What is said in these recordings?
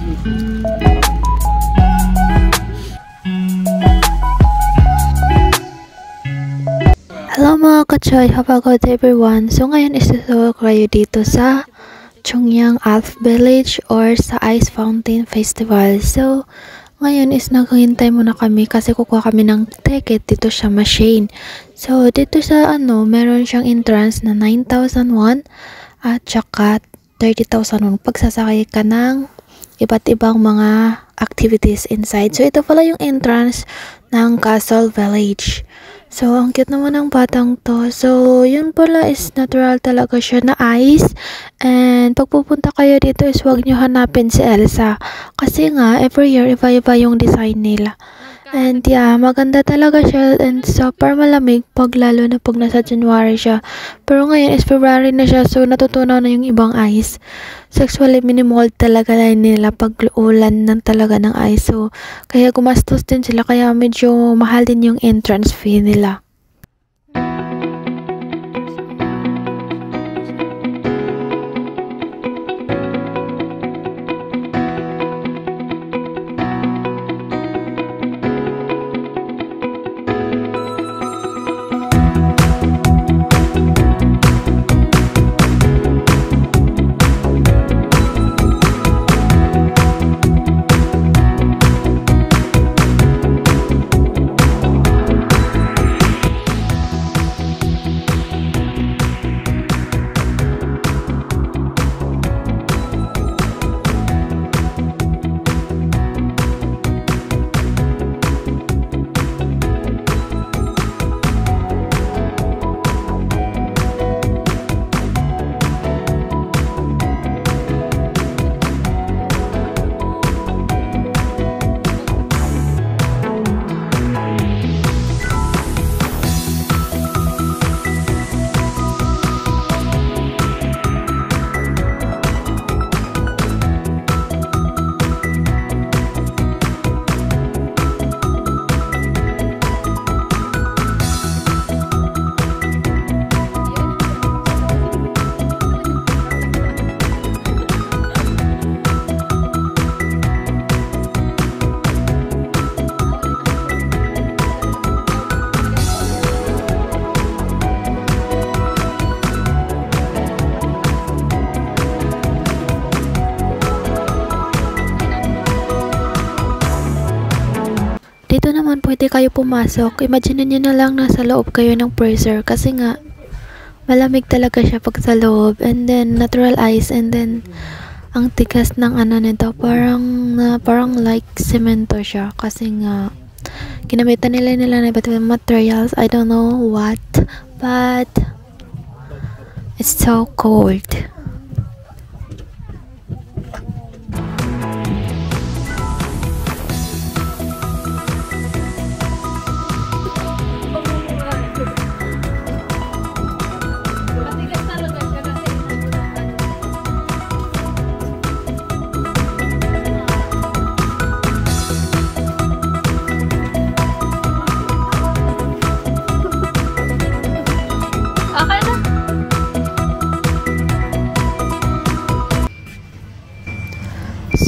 Hello mga ka-choy, good everyone. So ngayon isasawag kayo dito sa Chongyang Alps Village or sa Ice Fountain Festival. So ngayon is naghihintay muna kami kasi kukuha kami ng ticket dito sa machine. So dito sa meron siyang entrance na 9,000 won at saka 30,000 won pag sasakay ka ng iba't ibang mga activities inside. So ito pala yung entrance ng Castle Village. So, ang cute naman ng batang to. So, yun pala is natural talaga siya na ice. And, pag pupunta kayo dito is huwag nyo hanapin si Elsa. Kasi nga, every year, iba-iba yung design nila. And, yeah, maganda talaga siya. And, super malamig pag lalo na pag nasa January siya. Pero ngayon is February na siya. So, natutunaw na yung ibang ice. So, actually, minimold talaga nila pag ulan ng talaga ng ice. So, kaya gumastos din sila. Kaya medyo mahal din yung entrance fee nila. Dito naman pwede kayo pumasok. Imagine niyo na lang nasa loob kayo ng freezer kasi nga malamig talaga siya pag sa loob. And then natural ice, and then ang tigas ng nito, parang like semento siya kasi nga ginamitan nila na iba't ibang materials. I don't know what, but it's so cold.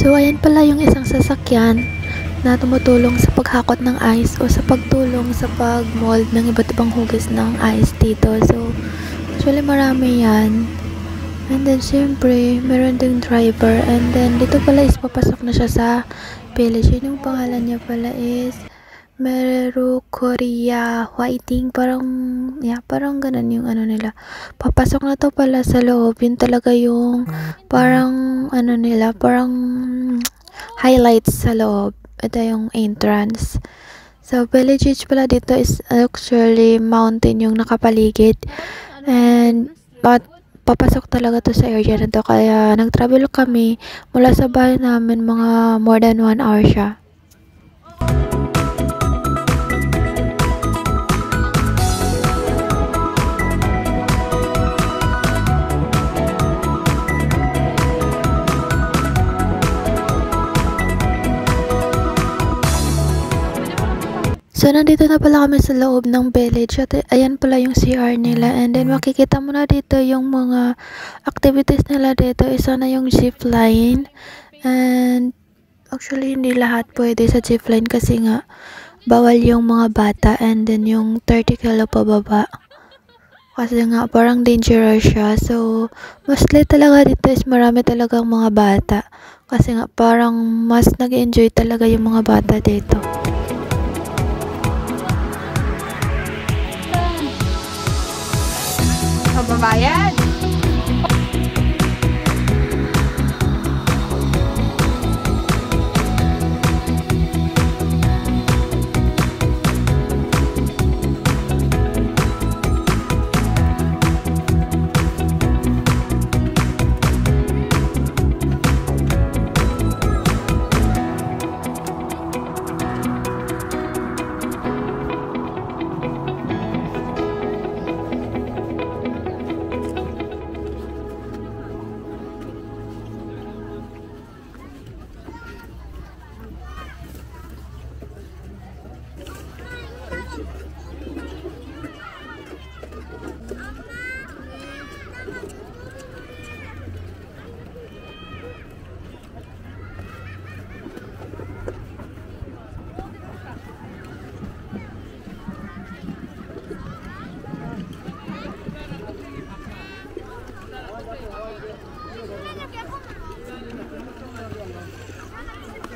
So, ayan pala yung isang sasakyan na tumutulong sa paghakot ng ice o sa pagtulong sa pag-mold ng iba't ibang hugis ng ice dito. So, actually marami yan. And then, syempre, meron ding driver. And then, dito pala is papasok na siya sa village. Yun yung pangalan niya pala is Meru Korea Whiting. Parang ganun yung nila. Papasok na to pala sa loob. Yun talaga yung parang parang highlights sa loob. Ito yung entrance. So, village pala dito is actually mountain yung nakapaligid. And, papasok talaga to sa area na to. Kaya, nag-travel kami mula sa bahay namin, mga more than 1 hour siya. So, nandito na pala kami sa loob ng village. At ayan pala yung CR nila. And then, makikita mo na dito yung mga activities nila dito. Isa na yung zip line. And Actually, hindi lahat pwede sa zipline kasi nga bawal yung mga bata and then yung 30 kilo pababa. Kasi nga parang dangerous siya. So, mostly talaga dito is marami talagang mga bata. Kasi nga parang mas nag-enjoy talaga yung mga bata dito. Kababayan!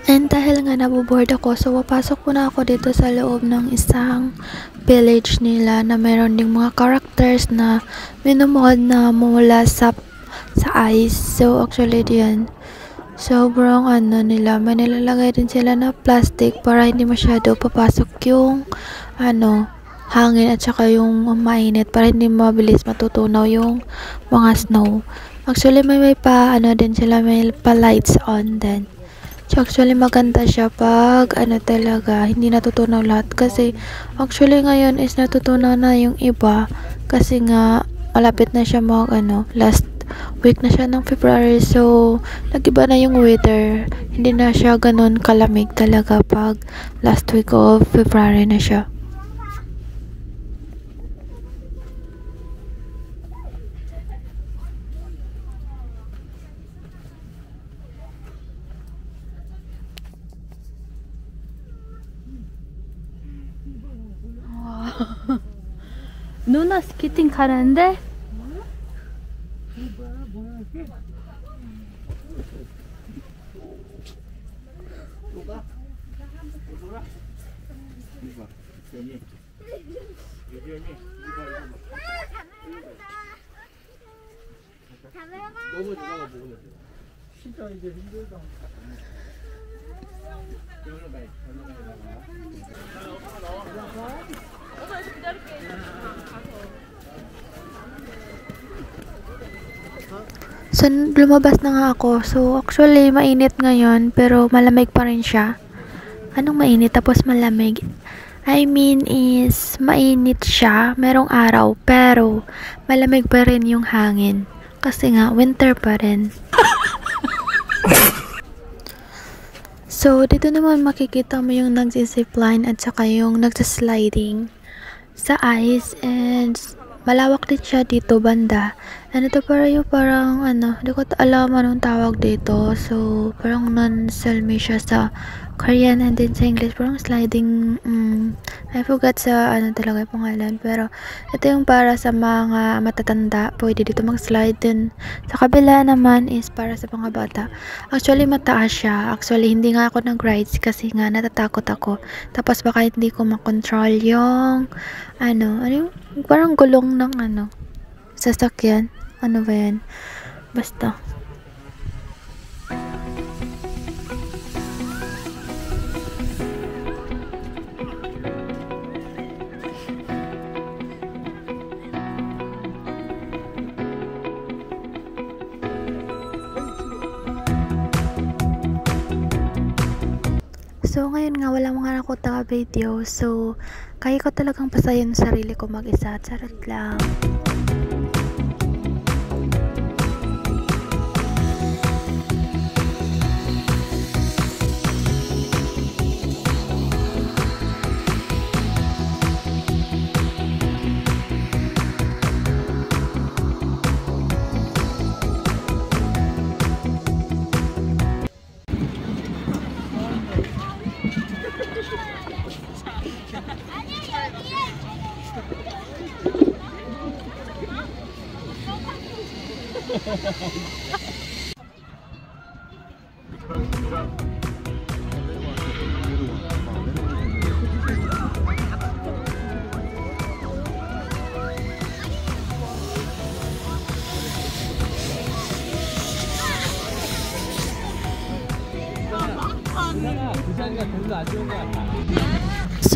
And dahil nga naboboard ako, so papasok po na ako dito sa loob ng isang village nila na mayroon ding mga characters na minumuhod na mula sa ice. So actually diyan, sobrang ano nila, may nilalagay din sila na plastic para hindi masyado papasok yung hangin at saka yung mainit para hindi mabilis matutunaw yung mga snow. Actually may pa din sila, may pa lights on din. So actually maganda siya pag talaga hindi natutunaw lahat kasi actually ngayon is natutunaw na yung iba kasi nga malapit na siya last week na siya ng February, so nagiba na yung weather, hindi na siya ganun kalamig talaga pag last week of February na siya. 누나 스케이팅 가는데? 진짜 이제 힘들다. So, lumabas na nga ako. So, actually, mainit ngayon, pero malamig pa rin siya. Anong mainit tapos malamig? I mean is, mainit siya, merong araw, pero malamig pa rin yung hangin. Kasi nga, winter pa rin. So, dito naman makikita mo yung nagsi-zipline at saka yung nagsa-sliding sa ice, and malawak din siya dito banda. And ito parang hindi ko alam anong tawag dito. So, parang non-selmi siya sa Korean and then sa English. Parang sliding, I forgot sa talaga yung pangalan. Pero, ito yung para sa mga matatanda. Pwede dito mag-slide din. Sa kabila naman is para sa mga bata. Actually, mataas siya. Actually, hindi nga ako nag-rides kasi nga natatakot ako. Tapos, baka hindi ko makontrol yung yung parang gulong ng sasakyan. Ano ba yan? Basta. So, ngayon nga, wala mga ako taga-video. So, kaya ko talagang pasayin sarili ko mag-isa. Charot lang.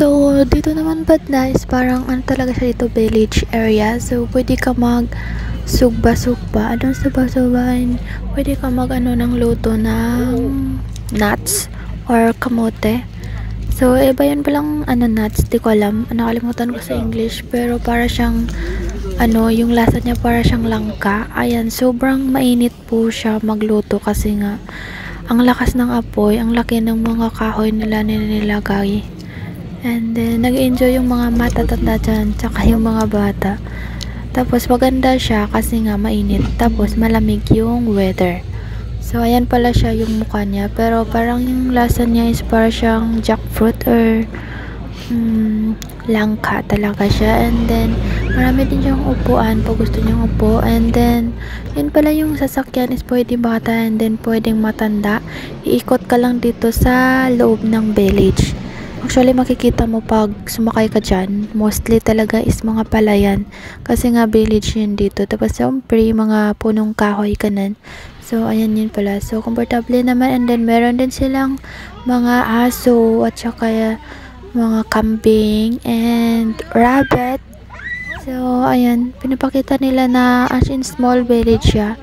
So, dito naman banda is parang ano talaga siya dito, village area. So, pwede ka mag sugba-sugba. Anong sugba-sugbain? Pwede ka mag ano ng luto ng nuts or kamote. So, iba yun palang ano nuts. Di ko alam. Nakalimutan ko sa English. Pero para siyang ano, yung lasa niya para siyang langka. Ayan, sobrang mainit po siya magluto kasi nga ang lakas ng apoy, ang laki ng mga kahoy nila nilagay. And then, nag-enjoy yung mga matatanda dyan, tsaka yung mga bata. Tapos, maganda siya kasi nga mainit. Tapos, malamig yung weather. So, ayan pala siya yung mukha niya. Pero, parang yung lasa niya is parang siyang jackfruit or langka talaga siya. And then, marami din siyang upuan pag gusto niyong upo. And then, yun pala yung sasakyan is pwede bata and then pwedeng matanda. Iikot ka lang dito sa loob ng village. Actually, makikita mo pag sumakay ka dyan, mostly talaga is mga palayan. Kasi nga village yun dito. Tapos, siyempre, mga punong kahoy kanan. So, ayan yun pala. So, komportable naman. And then, meron din silang mga aso at saka mga kambing and rabbit. So, ayan. Pinapakita nila na as in small village siya.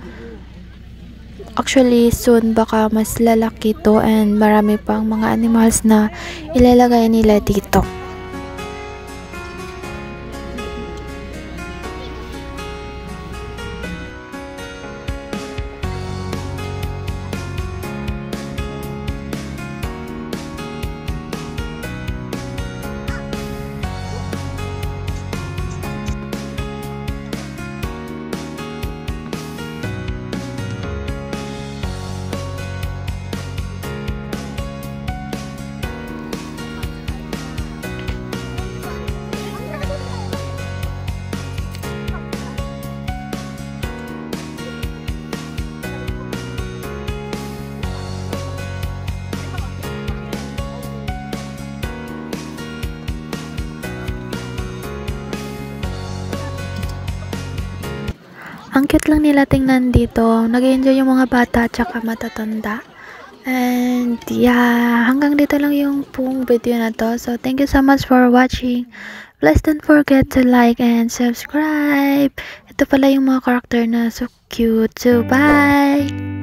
Actually, soon baka mas lalaki to and marami pang mga animals na ilalagay nila dito. Ang cute lang nila tingnan dito. Nag-enjoy yung mga bata at saka matatanda. And yeah, hanggang dito lang yung pong video na to. So thank you so much for watching. Please don't forget to like and subscribe. Ito pala yung mga character na so cute. So bye!